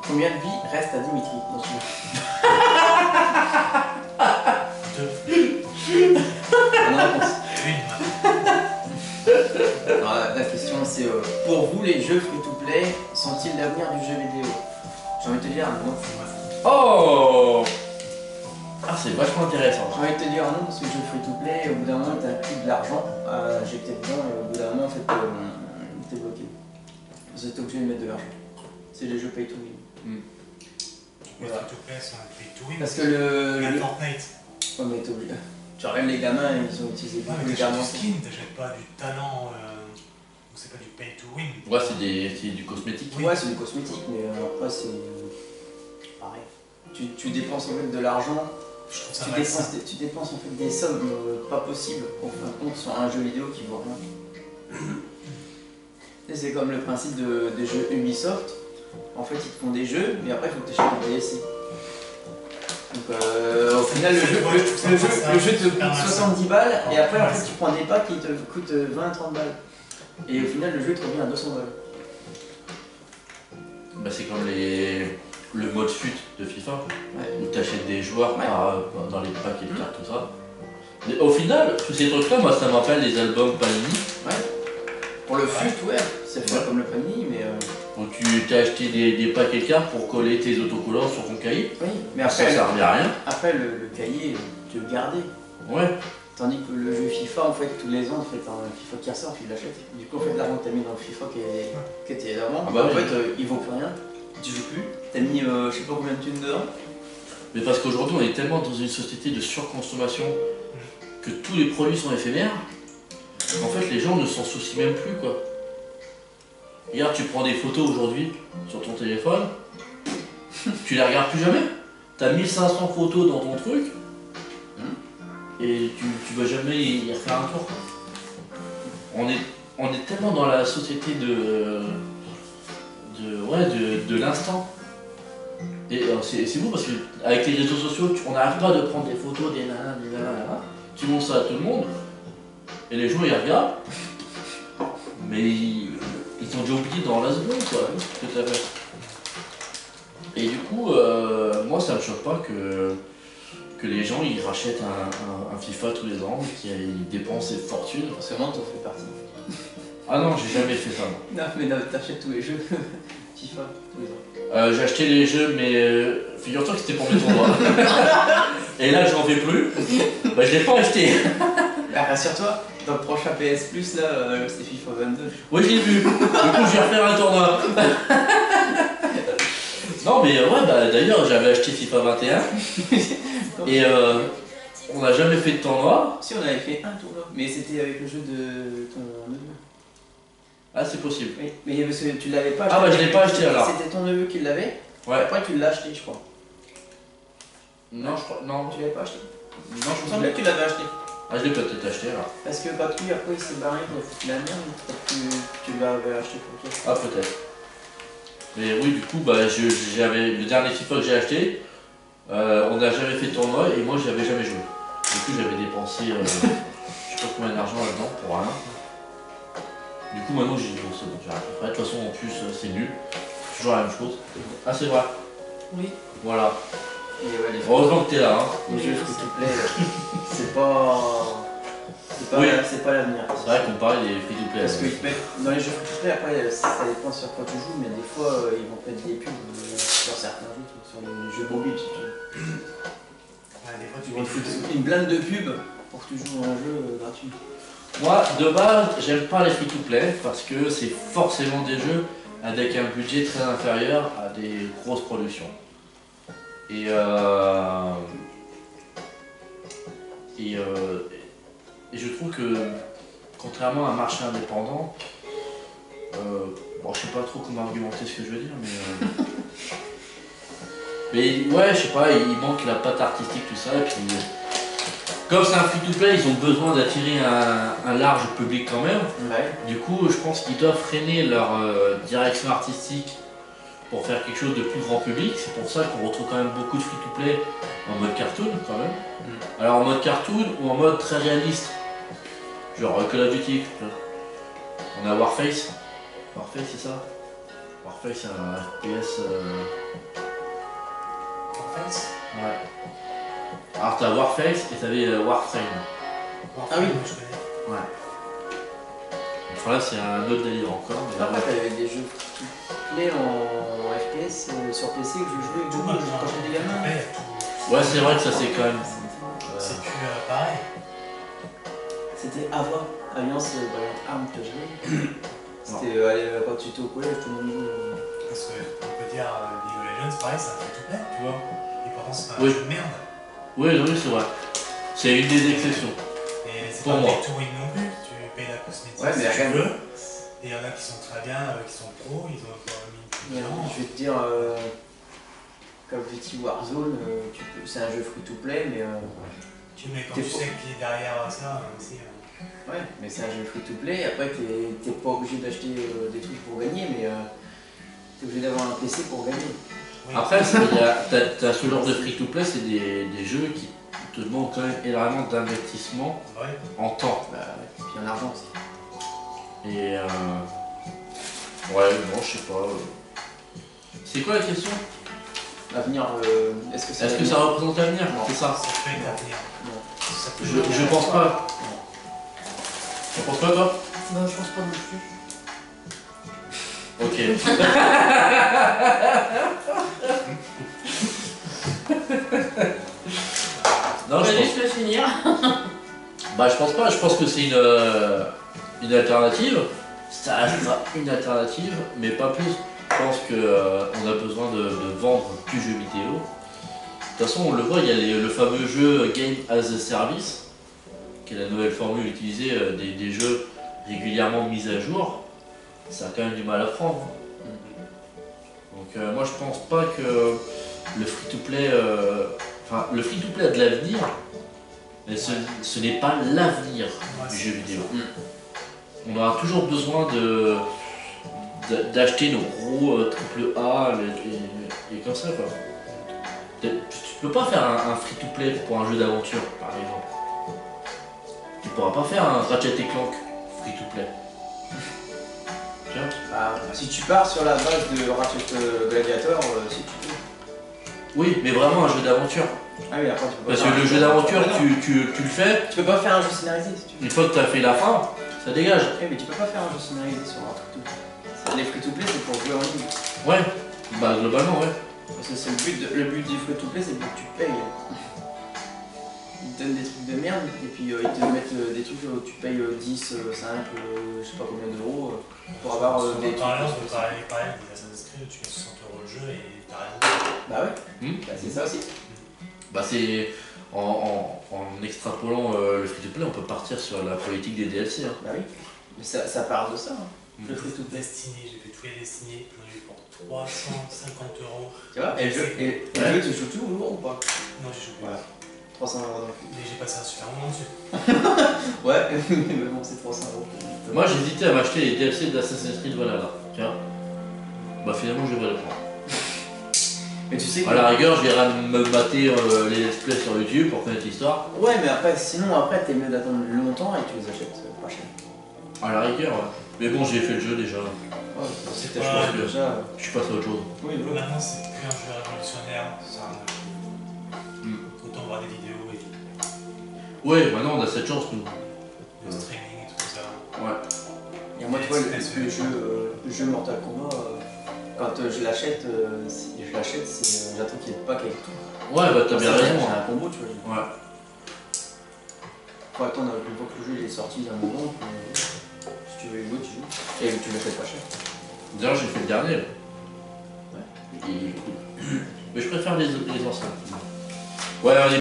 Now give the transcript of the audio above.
Combien de vies reste à Dimitri dans ce jeu? Bonne réponse. Alors, la question c'est pour vous les jeux free-to-play sont-ils l'avenir du jeu vidéo? J'ai envie de te dire non. Oh. Ah, c'est vachement intéressant. J'ai envie de te dire non parce que le jeu free-to-play au bout d'un moment t'as plus de l'argent à injecter dedans et au bout d'un moment en fait t'es bloqué. Parce que t'es obligé de mettre de l'argent. C'est les jeux pay to win. Les free-to-play sont pay to win. Parce que le... Fortnite. Ouais mais t'es obligé. Tu regardes les gamins, ils ont utilisé Ouais, beaucoup mais les t'achètes gamins. du skin, t'achètes pas du talent. C'est pas du pay to win. Ouais, c'est du cosmétique. Ouais, c'est du cosmétique, mais après c'est pareil. Tu dépenses en fait de l'argent, Je trouve ça tu dépenses en fait des sommes pas possibles en fin de compte sur un jeu vidéo qui vaut rien. Et c'est comme le principe des jeux Ubisoft. En fait, ils te font des jeux, mais après il faut que tu achètes des DLC. Donc au final, le jeu te coûte 70 balles, et après en fait, tu prends des packs qui te coûtent 20-30 balles. Et au final, le jeu te revient à 200 balles. Bah, c'est comme le mode fut de FIFA, Ouais. où tu achètes des joueurs dans les packs et les cartes, tout ça. Mais au final, tous ces trucs-là, moi, ça m'appelle les albums Panini. Ouais. Pour le fut, ouais, c'est fait comme le Panini, mais. Où tu t'as acheté des packs et cartes pour coller tes autocollants sur ton cahier. Oui, mais Ça après, servait à rien. après le cahier, tu le gardais. Ouais. Tandis que le jeu FIFA, en fait, tous les ans, en fait, un FIFA qui ressort, tu l'achètes. Du coup, en fait, l'argent que t'as mis dans le FIFA qui était avant, Ah bah en oui. fait, il vaut plus rien. Tu joues plus. T'as mis, je sais pas combien de thunes dedans. Mais parce qu'aujourd'hui, on est tellement dans une société de surconsommation que tous les produits sont éphémères, qu'en fait, les gens ne s'en soucient même plus, quoi. Regarde, tu prends des photos aujourd'hui sur ton téléphone, tu les regardes plus jamais. T'as 1500 photos dans ton truc, et tu vas jamais y refaire un tour. On est tellement dans la société de l'instant. Et c'est beau parce qu'avec les réseaux sociaux, on n'arrête pas de prendre des photos des nanas, tu montres ça à tout le monde, et les gens ils regardent, mais ils ont déjà oublié dans la seconde quoi, ce que t'as fait. Et du coup, moi ça me choque pas que les gens ils rachètent un FIFA tous les ans, qu'ils dépensent des fortunes. Forcément, t'en fais partie. Ah non, j'ai jamais fait ça. Moi. Non, mais non, t'achètes tous les jeux FIFA tous les ans. J'ai acheté les jeux, mais figure-toi que c'était pour mes tournois. Et là, j'en fais plus. Bah, je l'ai pas acheté. Bah, rassure-toi, dans le prochain PS Plus, là, c'est FIFA 22. Oui, je l'ai vu. Du coup, je vais refaire un tournoi. Non, mais ouais, bah, d'ailleurs, j'avais acheté FIFA 21. Et on n'a jamais fait de tournoi. Si, on avait fait un tournoi, mais c'était avec le jeu de ton neveu. Ah, c'est possible. Oui, mais parce que tu l'avais pas acheté. Ah, bah, je l'ai pas acheté alors. C'était ton neveu qui l'avait. Ouais. Après, tu l'as acheté, je crois. Non, je crois. Non, Tu l'avais pas acheté. non, Il me semblait que tu l'avais acheté. Ah, je l'ai peut-être acheté alors. Parce que quand lui, après, il s'est barré pour foutre la merde, tu l'avais acheté pour toi. Ah, peut-être. Mais oui, du coup, bah, j'avais le dernier FIFA que j'ai acheté, on n'a jamais fait de tournoi et moi, j'avais jamais joué. Du coup, j'avais dépensé je sais pas combien d'argent là-dedans pour rien. Du coup, maintenant, j'ai dit bon, c'est bon, j'arrête. De toute façon, en plus, c'est nul. Toujours la même chose. Ah, c'est vrai. Oui. Voilà. Et ouais, Heureusement que t'es là. Hein. les jeux free-to-play, c'est pas. Oui. C'est pas l'avenir. C'est vrai qu'on parlait des free-to-play. Parce que dans les jeux free-to-play, après, ça dépend sur quoi tu joues, mais des fois, ils vont mettre des pubs sur certains jeux, sur les jeux mobiles, si tu veux. Ouais, des fois, tu Ils vont te foutre une blinde de pubs pour que tu joues à un jeu gratuit. Moi, de base, j'aime pas les free-to-play parce que c'est forcément des jeux avec un budget très inférieur à des grosses productions. Et je trouve que, contrairement à un marché indépendant, bon, je sais pas trop comment argumenter ce que je veux dire, mais ouais, je sais pas, il manque la patte artistique, tout ça, et puis comme c'est un free-to-play, ils ont besoin d'attirer un large public quand même. Ouais. Du coup, je pense qu'ils doivent freiner leur direction artistique pour faire quelque chose de plus grand public. C'est pour ça qu'on retrouve quand même beaucoup de free-to-play en mode cartoon quand même. Alors en mode cartoon ou en mode très réaliste. Genre Call of Duty. On a Warface. Warface, c'est ça? Warface c'est un FPS. Warface. Ouais. Alors t'as Warface et t'avais Warframe. Warframe, Ah oui. je connais. Ouais. Enfin là c'est un autre délire encore. Mais Après, t'avais des jeux clés en FPS sur PC que je jouais Tout beaucoup maintenant, quand j'étais gamin. après, il y a tout. ouais c'est vrai que ça c'est quand même. C'est plus pareil. C'était AVA, Alliance Vaillante Armes que j'avais. C'était quand tu étais au collège, tout le monde jouait. Parce qu'on peut dire League of Legends, pareil, ça fait tout plein, tu vois. Et pourtant, c'est pas un Oui. jeu de merde. Oui, c'est vrai. C'est une des exceptions. Et c'est Pour pas moi. pay to win non plus. Tu payes la cosmétique Ouais, mais si tu rien. veux. Et il y en a qui sont très bien, qui sont pros, ils ont encore mis plus de temps. Je vais te dire, Call of Duty Warzone, c'est un jeu free-to-play, mais Mais quand T'es tu pas- sais qui est derrière ça aussi. ouais, mais c'est un jeu free-to-play. Après, t'es pas obligé d'acheter des trucs pour gagner, mais t'es obligé d'avoir un PC pour gagner. Oui. Après, t'as ce genre de free-to-play, c'est des jeux qui te demandent quand même énormément d'investissement Ouais. en temps. Bah, ouais. Puis en argent aussi. Et ouais, non, je sais pas. C'est quoi la question? L'avenir, est-ce que c'est Est-ce que ça représente l'avenir? Non. C'est ça. Ça peut être l'avenir. Non. Ça peut Je être pense pas. Tu penses pas toi? Non, je pense pas non plus. Ok. Non, je pense, Juste le finir. bah, je pense pas. Je pense que c'est une alternative. Ça restera une alternative, mais pas plus. Je pense qu'on a besoin de vendre du jeu vidéo. De toute façon, on le voit, il y a le fameux jeu Game as a Service, qui est la nouvelle formule utilisée des jeux régulièrement mis à jour. Ça a quand même du mal à prendre. Donc moi je pense pas que le free-to-play, enfin le free-to-play a de l'avenir, mais ce n'est pas l'avenir du jeu vidéo. On aura toujours besoin d'acheter nos gros triple A et comme ça quoi. Tu peux pas faire un free-to-play pour un jeu d'aventure par exemple. Tu pourras pas faire un Ratchet & Clank free-to-play. Tu vois? Bah, si tu pars sur la base de Ratchet Gladiator, si tu peux. Oui, mais vraiment un jeu d'aventure. Ah oui, après tu peux pas Parce faire que un le jeu d'aventure, Ah, non. tu le fais, Tu peux pas faire un jeu scénarisé si tu veux. une fois que tu as fait la fin, ça dégage. Eh, mais tu peux pas faire un jeu scénarisé sur un truc tout. Les free-to-play, c'est pour jouer en ligne. Ouais, bah globalement, ouais. Parce que c'est le but du free-to-play, c'est pour que tu payes. Ils te donnent des trucs de merde, et puis ils te mettent des trucs où tu payes 10, 5, je sais pas combien d'euros, pour avoir des trucs. Par exemple, on peut parler des Assassin's Creed où tu mets 60 € le jeu et t'as rien de Bah ouais, bah, c'est ça aussi. Bah c'est. En extrapolant le free-to-play, on peut partir sur la politique des DLC. Hein. Bah oui, mais ça part de ça, hein. Le free-to-play. Destiny, j'ai fait tous les Destiny, j'en ai eu pour 350 €. Tu vois, et le jeu, tu joues toujours ou pas? Non, j'ai joué. Voilà. 300 € dans Mais j'ai passé un super moment dessus. Ouais, mais bon, c'est 300 €. Moi j'hésitais à m'acheter les DLC d'Assassin's Creed Valhalla. Tiens. Bah finalement je vais le prendre. Mais tu sais que. À la rigueur, je vais me mater les let's play sur YouTube pour connaître l'histoire. Ouais, mais après, sinon, après, t'es mieux d'attendre longtemps et tu les achètes pas cher. À la rigueur, ouais. Mais bon, j'ai fait le jeu déjà. Ouais, si Ouais, t'achètes que- déjà. Je suis passé à autre chose. Oui, Maintenant, c'est plus un jeu révolutionnaire, ça. Autant voir des vidéos et tout. Ouais, maintenant on a cette chance nous. Le streaming et tout ça. Ouais. Et moi, tu vois, le jeu Mortal Kombat, quand je l'achète, j'attends qu'il y ait le pack avec tout. Ouais, bah t'as bien Ça, raison. C'est Hein. un combo, tu vois. Ouais. Faut attendre une fois que le jeu il est sorti d'un moment. Si tu veux jouer, tu joues. Et tu le fais pas cher. D'ailleurs, j'ai fait le dernier. Ouais. Il est cool. Mais je préfère les anciens. Ouais, allez.